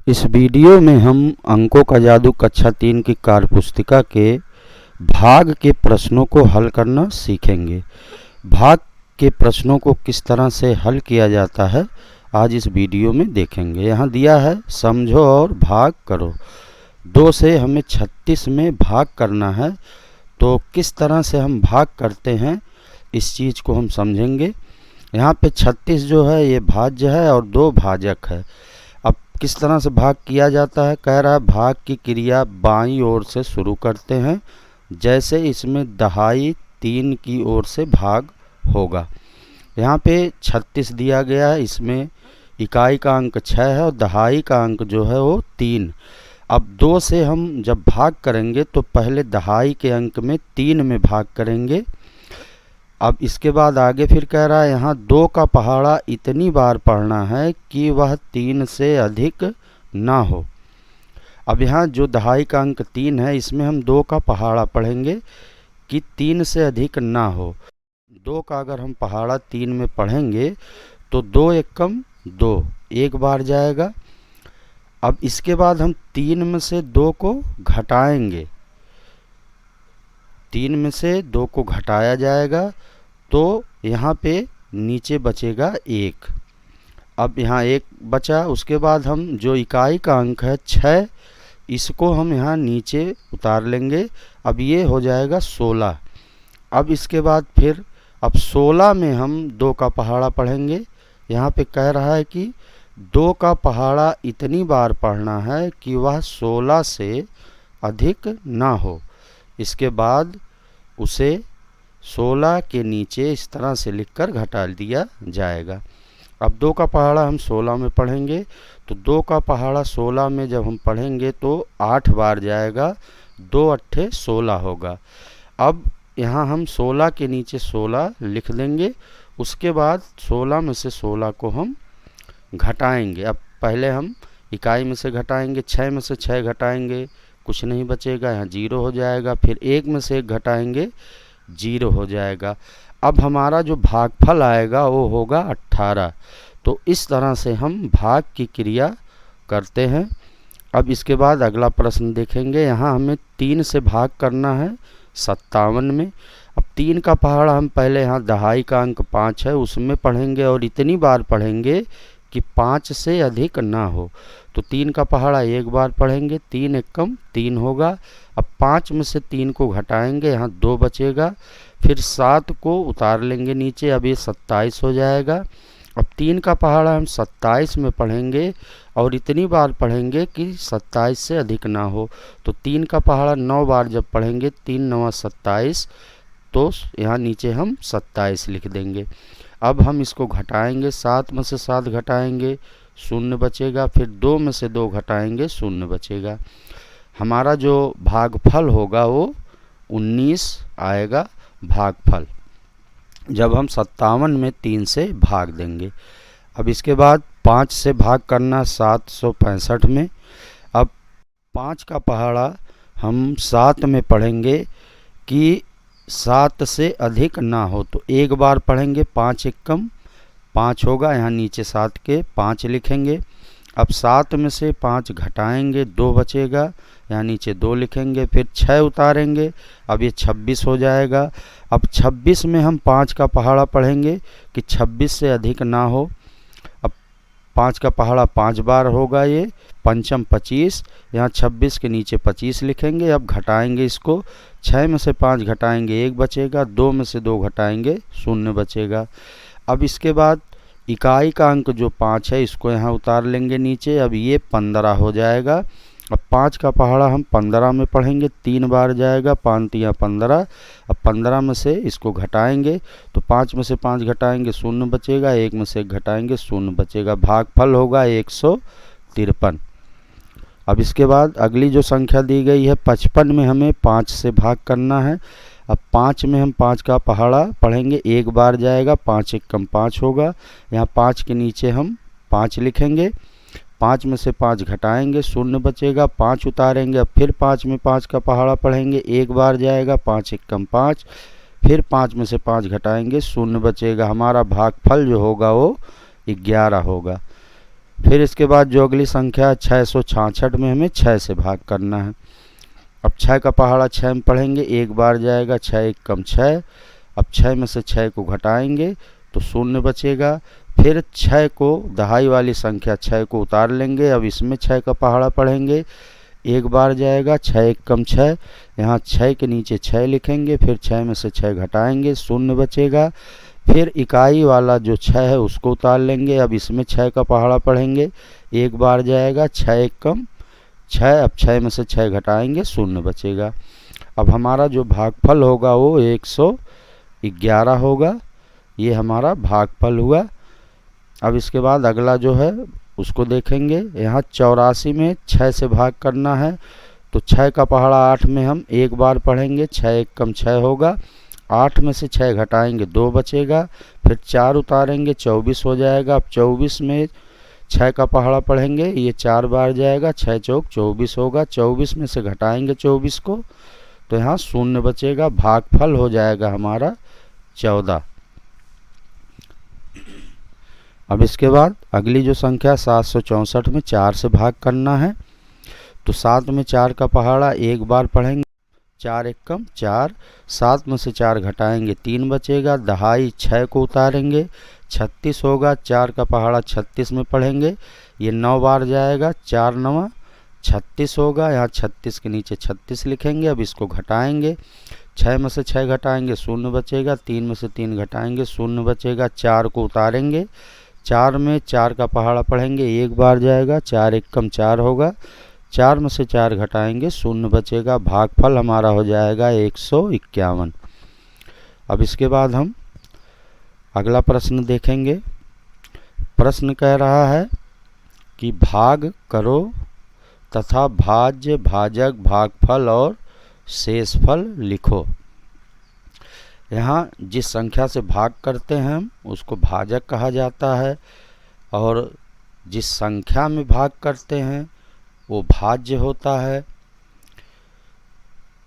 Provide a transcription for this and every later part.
इस वीडियो में हम अंकों का जादू कक्षा 3 की कार्यपुस्तिका के भाग के प्रश्नों को हल करना सीखेंगे। भाग के प्रश्नों को किस तरह से हल किया जाता है आज इस वीडियो में देखेंगे। यहाँ दिया है समझो और भाग करो। 2 से हमें 36 में भाग करना है, तो किस तरह से हम भाग करते हैं इस चीज़ को हम समझेंगे। यहाँ पे 36 जो है ये भाज्य है और 2 भाजक है। अब किस तरह से भाग किया जाता है, कह रहा है भाग की क्रिया बाईं ओर से शुरू करते हैं, जैसे इसमें दहाई 3 की ओर से भाग होगा। यहाँ पे 36 दिया गया है, इसमें इकाई का अंक 6 है और दहाई का अंक जो है वो 3। अब 2 से हम जब भाग करेंगे तो पहले दहाई के अंक में 3 में भाग करेंगे। अब इसके बाद आगे फिर कह रहा है यहाँ 2 का पहाड़ा इतनी बार पढ़ना है कि वह 3 से अधिक ना हो। अब यहाँ जो दहाई का अंक 3 है, इसमें हम 2 का पहाड़ा पढ़ेंगे कि 3 से अधिक ना हो। 2 का अगर हम पहाड़ा 3 में पढ़ेंगे तो 2 एकम 2 एक बार जाएगा। अब इसके बाद हम 3 में से 2 को घटाएंगे, 3 में से 2 को घटाया जाएगा तो यहाँ पे नीचे बचेगा 1। अब यहाँ 1 बचा। उसके बाद हम जो इकाई का अंक है 6, इसको हम यहाँ नीचे उतार लेंगे। अब ये हो जाएगा 16। अब इसके बाद फिर अब 16 में हम 2 का पहाड़ा पढ़ेंगे। यहाँ पे कह रहा है कि 2 का पहाड़ा इतनी बार पढ़ना है कि वह 16 से अधिक ना हो। इसके बाद उसे 16 के नीचे इस तरह से लिखकर घटा दिया जाएगा। अब 2 का पहाड़ा हम 16 में पढ़ेंगे, तो 2 का पहाड़ा 16 में जब हम पढ़ेंगे तो 8 बार जाएगा, 2 अट्ठे 16 होगा। अब यहाँ हम 16 के नीचे 16 लिख देंगे। उसके बाद 16 में से 16 को हम घटाएंगे। अब पहले हम इकाई में से घटाएंगे, 6 में से 6 घटाएंगे, कुछ नहीं बचेगा, यहाँ 0 हो जाएगा। फिर 1 में से 1 घटाएंगे, 0 हो जाएगा। अब हमारा जो भागफल आएगा वो होगा 18। तो इस तरह से हम भाग की क्रिया करते हैं। अब इसके बाद अगला प्रश्न देखेंगे। यहाँ हमें 3 से भाग करना है 57 में। अब 3 का पहाड़ा हम पहले यहाँ दहाई का अंक 5 है उसमें पढ़ेंगे और इतनी बार पढ़ेंगे कि 5 से अधिक ना हो। तो 3 का पहाड़ा 1 बार पढ़ेंगे, 3 एकम 3 होगा। अब 5 में से 3 को घटाएंगे, यहाँ 2 बचेगा। फिर 7 को उतार लेंगे नीचे, अब ये 27 हो जाएगा। अब 3 का पहाड़ा हम 27 में पढ़ेंगे और इतनी बार पढ़ेंगे कि 27 से अधिक ना हो। तो 3 का पहाड़ा 9 बार जब पढ़ेंगे, 3 9 27, तो यहाँ नीचे हम 27 लिख देंगे। अब हम इसको घटाएंगे, 7 में से 7 घटाएंगे, 0 बचेगा। फिर 2 में से 2 घटाएंगे, 0 बचेगा। हमारा जो भागफल होगा वो 19 आएगा भागफल, जब हम 57 में 3 से भाग देंगे। अब इसके बाद 5 से भाग करना 765 में। अब 5 का पहाड़ा हम 7 में पढ़ेंगे कि 7 से अधिक ना हो। तो 1 बार पढ़ेंगे, 5 एकम 5 होगा, यहाँ नीचे 7 के 5 लिखेंगे। अब 7 में से 5 घटाएंगे, 2 बचेगा, यहाँ नीचे 2 लिखेंगे। फिर 6 उतारेंगे, अब ये 26 हो जाएगा। अब 26 में हम 5 का पहाड़ा पढ़ेंगे कि 26 से अधिक ना हो। अब 5 का पहाड़ा 5 बार होगा, ये पंचम 25, यहाँ 26 के नीचे 25 लिखेंगे। अब घटाएंगे इसको, 6 में से 5 घटाएंगे, 1 बचेगा, 2 में से 2 घटाएंगे, 0 बचेगा। अब इसके बाद इकाई का अंक जो 5 है इसको यहाँ उतार लेंगे नीचे, अब ये 15 हो जाएगा। अब 5 का पहाड़ा हम 15 में पढ़ेंगे, 3 बार जाएगा, 5 तिया 15। अब 15 में से इसको घटाएंगे, तो 5 में से 5 घटाएंगे, 0 बचेगा, 1 में से 1 घटाएंगे, 0 बचेगा। भागफल होगा 153। अब इसके बाद अगली जो संख्या दी गई है 55 में हमें 5 से भाग करना है। अब 5 में हम 5 का पहाड़ा पढ़ेंगे, 1 बार जाएगा, 5 एकम 5 होगा, यहाँ 5 के नीचे हम 5 लिखेंगे। 5 में से 5 घटाएंगे, 0 बचेगा, 5 उतारेंगे। अब फिर 5 में 5 का पहाड़ा पढ़ेंगे, 1 बार जाएगा, 5 एकम 5, फिर 5 में से 5 घटाएंगे, 0 बचेगा। हमारा भागफल जो होगा वो 11 होगा। फिर इसके बाद जो अगली संख्या है 666 में हमें 6 से भाग करना है। अब 6 का पहाड़ा 6 में पढ़ेंगे, एक बार जाएगा, 6 एक कम 6। अब 6 में से 6 को घटाएंगे तो शून्य बचेगा। फिर 6 को दहाई वाली संख्या 6 को उतार लेंगे। अब इसमें 6 का पहाड़ा पढ़ेंगे, एक बार जाएगा, 6 एक कम 6, यहाँ 6 के नीचे 6 लिखेंगे, फिर 6 में से 6 घटाएंगे, शून्य बचेगा। फिर इकाई वाला जो 6 है उसको उतार लेंगे। अब इसमें 6 का पहाड़ा पढ़ेंगे, एक बार जाएगा, 6 एक कम 6, अब 6 में से 6 घटाएंगे, शून्य बचेगा। अब हमारा जो भागफल होगा वो 111 होगा। ये हमारा भागफल हुआ। अब इसके बाद अगला जो है उसको देखेंगे। यहाँ 84 में 6 से भाग करना है, तो 6 का पहाड़ा 8 में हम एक बार पढ़ेंगे, 6 एक कम 6 होगा, 8 में से 6 घटाएंगे, 2 बचेगा। फिर 4 उतारेंगे, 24 हो जाएगा। अब 24 में 6 का पहाड़ा पढ़ेंगे, ये 4 बार जाएगा, 6 चौक 24 होगा, 24 में से घटाएंगे 24 को, तो यहाँ शून्य बचेगा। भागफल हो जाएगा हमारा 14। अब इसके बाद अगली जो संख्या 764 में 4 से भाग करना है, तो 7 में 4 का पहाड़ा एक बार पढ़ेंगे, 4 एक कम 4, 7 में से 4 घटाएंगे, 3 बचेगा। दहाई 6 को उतारेंगे, 36 होगा, 4 का पहाड़ा 36 में पढ़ेंगे, ये 9 बार जाएगा, 4 9 36 होगा, यहाँ 36 के नीचे 36 लिखेंगे। अब इसको घटाएंगे, 6 में से 6 घटाएंगे, शून्य बचेगा, 3 में से 3 घटाएंगे, शून्य बचेगा। 4 को उतारेंगे, 4 में 4 का पहाड़ा पढ़ेंगे, एक बार जाएगा, 4 एक कम 4 होगा, 4 में से 4 घटाएंगे, शून्य बचेगा। भागफल हमारा हो जाएगा 151। अब इसके बाद हम अगला प्रश्न देखेंगे। प्रश्न कह रहा है कि भाग करो तथा भाज्य, भाजक, भागफल और शेषफल लिखो। यहाँ जिस संख्या से भाग करते हैं हम उसको भाजक कहा जाता है, और जिस संख्या में भाग करते हैं वो भाज्य होता है।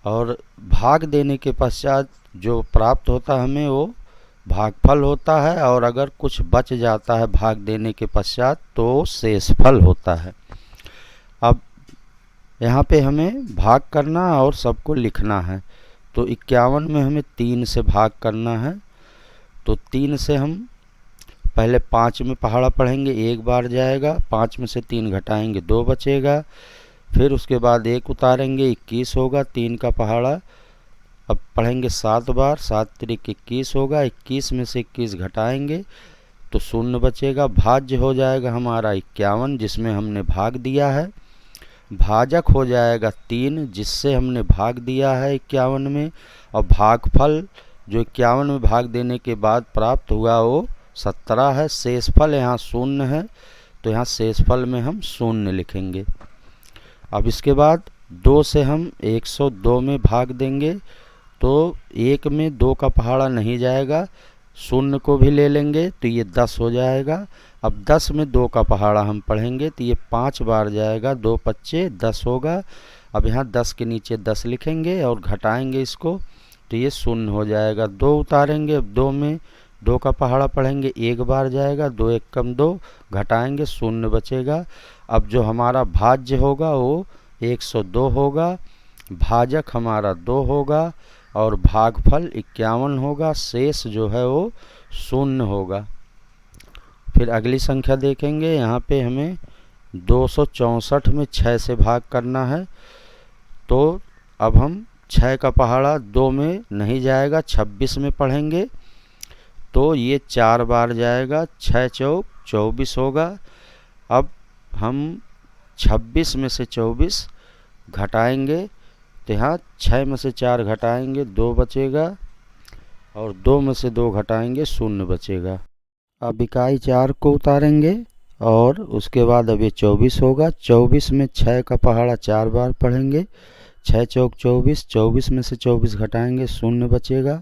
और भाग देने के पश्चात जो प्राप्त होता है हमें वो भागफल होता है, और अगर कुछ बच जाता है भाग देने के पश्चात तो शेषफल होता है। अब यहाँ पे हमें भाग करना और सबको लिखना है। तो 51 में हमें 3 से भाग करना है, तो 3 से हम पहले 5 में पहाड़ा पढ़ेंगे, एक बार जाएगा, 5 में से 3 घटाएंगे, 2 बचेगा। फिर उसके बाद 1 उतारेंगे, 21 होगा, 3 का पहाड़ा अब पढ़ेंगे 7 बार, 7 तिरिक 21 होगा, 21 में से 21 घटाएंगे तो शून्य बचेगा। भाज्य हो जाएगा हमारा 51 जिसमें हमने भाग दिया है। भाजक हो जाएगा 3 जिससे हमने भाग दिया है 51 में, और भागफल जो 51 में भाग देने के बाद प्राप्त हुआ वो 17 है। शेषफल यहाँ शून्य है, तो यहाँ शेषफल में हम शून्य लिखेंगे। अब इसके बाद 2 से हम 102 में भाग देंगे, तो 1 में 2 का पहाड़ा नहीं जाएगा, शून्य को भी ले लेंगे तो ये 10 हो जाएगा। अब 10 में 2 का पहाड़ा हम पढ़ेंगे तो ये 5 बार जाएगा, 2 पच्चे 10 होगा। अब यहाँ 10 के नीचे 10 लिखेंगे और घटाएंगे इसको तो ये शून्य हो जाएगा। 2 उतारेंगे, अब 2 में 2 का पहाड़ा पढ़ेंगे, एक बार जाएगा, 2 एक कम 2 घटाएंगे, शून्य बचेगा। अब जो हमारा भाज्य होगा वो 102 होगा, भाजक हमारा 2 होगा और भागफल 51 होगा। शेष जो है वो शून्य होगा। फिर अगली संख्या देखेंगे। यहाँ पे हमें 264 में 6 से भाग करना है, तो अब हम 6 का पहाड़ा 2 में नहीं जाएगा, 26 में पढ़ेंगे तो ये 4 बार जाएगा, 6 चौक 24 होगा। अब हम 26 में से 24 घटाएंगे तो यहाँ 6 में से 4 घटाएंगे, 2 बचेगा और 2 में से 2 घटाएंगे, शून्य बचेगा। अब इकाई 4 को उतारेंगे और उसके बाद अब ये 24 होगा। 24 में 6 का पहाड़ा 4 बार पढ़ेंगे, 6 चौक 24, 24 में से 24 घटाएंगे, शून्य बचेगा।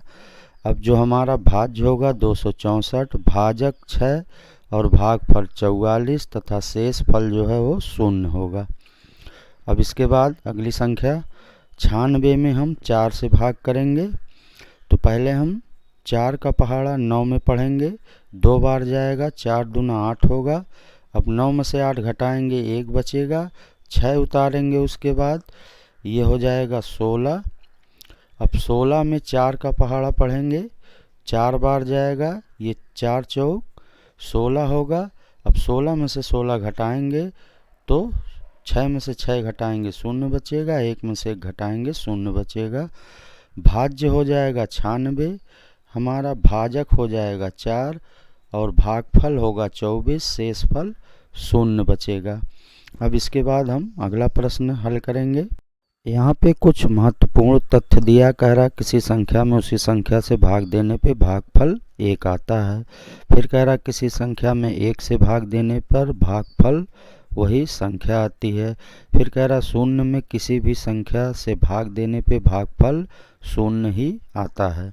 अब जो हमारा भाज्य होगा 264, भाजक 6 और भागफल 44 तथा शेष फल जो है वो शून्य होगा। अब इसके बाद अगली संख्या 96 में हम 4 से भाग करेंगे, तो पहले हम 4 का पहाड़ा 9 में पढ़ेंगे, 2 बार जाएगा, 4 दूना 8 होगा। अब 9 में से 8 घटाएंगे 1 बचेगा, 6 उतारेंगे उसके बाद, ये हो जाएगा 16। अब 16 में 4 का पहाड़ा पढ़ेंगे, 4 बार जाएगा, ये 4 चौक 16 होगा। अब 16 में से 16 घटाएंगे तो 6 में से 6 घटाएंगे 0 बचेगा, 1 में से 1 घटाएंगे 0 बचेगा। भाज्य हो जाएगा 96, हमारा भाजक हो जाएगा 4 और भागफल होगा 24, शेष फल 0 बचेगा। अब इसके बाद हम अगला प्रश्न हल करेंगे। यहाँ पे कुछ महत्वपूर्ण तथ्य दिया, कह रहा किसी संख्या में उसी संख्या से भाग देने पे भागफल 1 आता है। फिर कह रहा किसी संख्या में 1 से भाग देने पर भागफल वही संख्या आती है। फिर कह रहा 0 में किसी भी संख्या से भाग देने पे भागफल 0 ही आता है।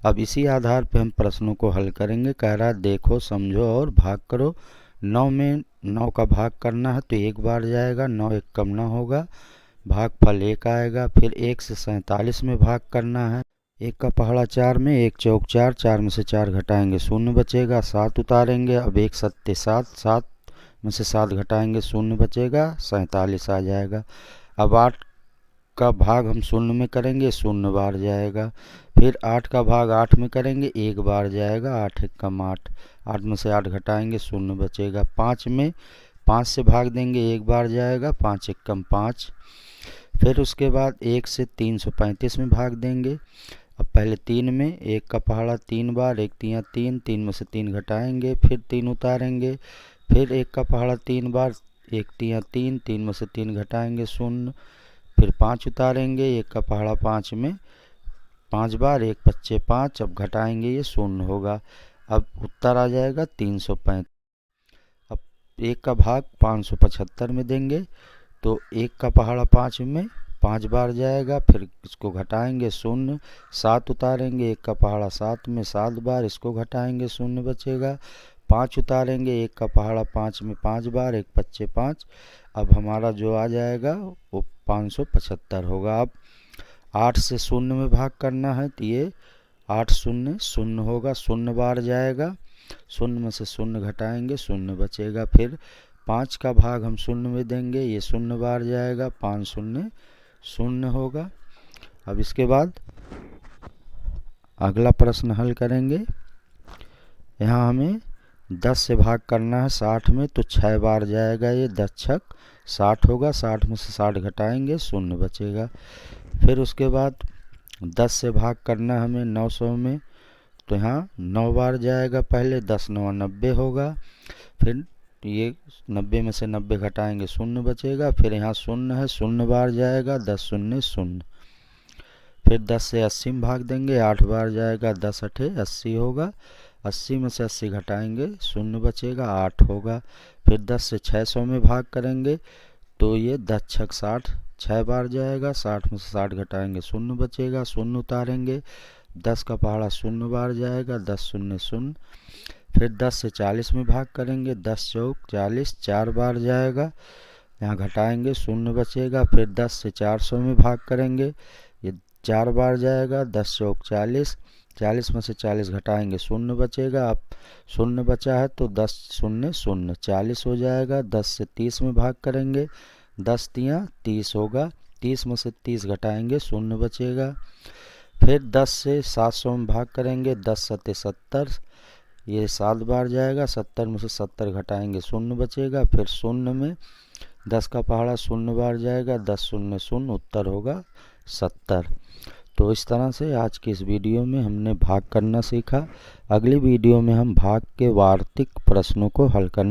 अब इसी आधार पे हम प्रश्नों को हल करेंगे। कह रहा देखो, समझो और भाग करो। 9 में 9 का भाग करना है तो 1 बार जाएगा, 9 1 कम ना होगा, भागफल 1 आएगा। फिर 1 से 47 में भाग करना है, 1 का पहाड़ा 4 में, 1 चौक 4, 4 में से 4 घटाएंगे 0 बचेगा, 7 उतारेंगे। अब 1 सत्ते 7, 7 में से 7 घटाएंगे 0 बचेगा, 47 आ जाएगा। अब 8 का भाग हम 0 में करेंगे, 0 बार जाएगा। फिर 8 का भाग 8 में करेंगे, 1 बार जाएगा, 8 1 कम 8, 8 में से 8 घटाएंगे 0 बचेगा। 5 में 5 से भाग देंगे, 1 बार जाएगा, 5 1 कम 5। फिर उसके बाद 1 से 335 में भाग देंगे। अब पहले 3 में 1 का पहाड़ा 3 बार, 1 तियाँ 3, 3 में से 3 घटाएंगे, फिर 3 उतारेंगे। फिर 1 का पहाड़ा 3 बार, 1 तियाँ 3, 3 में से 3 घटाएंगे 0। फिर 5 उतारेंगे, 1 का पहाड़ा 5 में 5 बार, 1 पच्चे 5, अब घटाएंगे ये 0 होगा। अब उत्तर आ जाएगा 335। अब 1 का भाग 575 में देंगे तो 1 का पहाड़ा 5 में 5 बार जाएगा, फिर इसको घटाएंगे 0, 7 उतारेंगे, 1 का पहाड़ा 7 में 7 बार, इसको घटाएंगे 0 बचेगा। 5 उतारेंगे, 1 का पहाड़ा 5 में 5 बार, 1 पच्चे 5, अब हमारा जो आ जाएगा वो 575 होगा। अब 8 से 0 में भाग करना है तो ये 8 0 0 होगा, 0 बार जाएगा, 0 में से 0 घटाएंगे 0 बचेगा। फिर 5 का भाग हम 0 में देंगे, ये 0 बार जाएगा, 5 0 0 होगा। अब इसके बाद अगला प्रश्न हल करेंगे। यहाँ हमें 10 से भाग करना है 60 में तो 6 बार जाएगा, ये 10 छक 60 होगा, 60 में से 60 घटाएंगे 0 बचेगा। फिर उसके बाद 10 से भाग करना हमें 900 में तो यहाँ 9 बार जाएगा, पहले 10 9 90 होगा, फिर ये 90 में से 90 घटाएंगे 0 बचेगा। फिर यहाँ 0 है, 0 बार जाएगा, 10 0 0। फिर 10 से 80 में भाग देंगे, 8 बार जाएगा, 10 8 80 होगा, 80 में से 80 घटाएंगे 0 बचेगा, 8 होगा। फिर 10 से 600 में भाग करेंगे तो ये 10 छक 60, 6 बार जाएगा, 60 में से 60 घटाएंगे 0 बचेगा, 0 उतारेंगे, 10 का पहाड़ा 0 बार जाएगा, 10 0 0। फिर 10 से 40 में भाग करेंगे, 10 चौक 40, 4 बार जाएगा, यहाँ घटाएंगे 0 बचेगा। फिर 10 से 400 में भाग करेंगे, ये 4 बार जाएगा, 10 चौक 40, 40 में से 40 घटाएंगे 0 बचेगा। अब 0 बचा है तो 10 0 0 40 हो जाएगा। 10 से 30 में भाग करेंगे, 10 तियाँ 30 होगा, 30 में से 30 घटाएंगे 0 बचेगा। फिर 10 से 700 में भाग करेंगे, 10 सत्ते 70, ये 7 बार जाएगा, 70 में से 70 घटाएंगे 0 बचेगा। फिर 0 में 10 का पहाड़ा 0 बार जाएगा, 10 0 0, उत्तर होगा 70। तो इस तरह से आज की इस वीडियो में हमने भाग करना सीखा। अगली वीडियो में हम भाग के वार्तिक प्रश्नों को हल करना